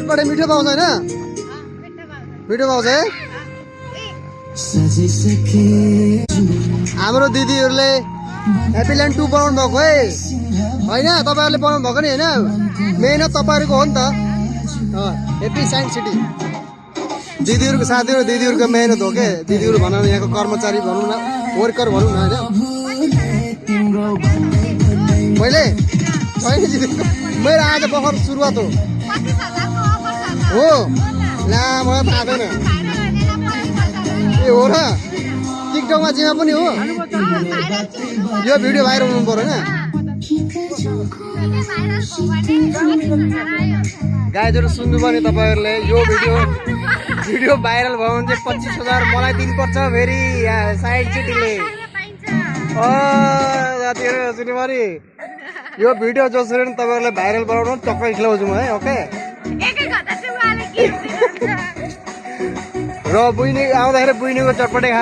चटपटे मिठो पाउँछ हैन मिठो पाउँछ है हाम्रो दिदीहरुले ह्याप्पी ल्यान्ड 2 बनाउनु भएको है हैन तपाईहरुले बनाउनु भएको नि हैन मेहनत तपाईहरुको हो नि त ह्याप्पी साइन्स सिटी दिदीहरुको साथीहरु दिदीहरुको मेहनत हो के दिदीहरु भनौं यहाँको कर्मचारी भनौं न वर्कर भनौं न हैन मैले छैन दिदीको मेरो आज भर्खर सुरुवात हो ला मलाई थाहा छैन ए हो र टिकटकमा जिम्मा पनि हो यो भिडियो भाइरल हुनु पर्यो हैन गाइजहरु सुन्नु पर्ने तपाईहरुले यो भिडियो भाइरल भयो भने चाहिँ 25,000 मलाई दिनुपर्छ फेरि साइड सिटीले साथीहरु सुन्नु पर्ने यो भिडियो जसरी तपाईहरुले भाइरल बनाउनु टक्कै खिलाउँछु म है ओके र बुइनी आउँदाखेरि बुइनीको चटपटे खा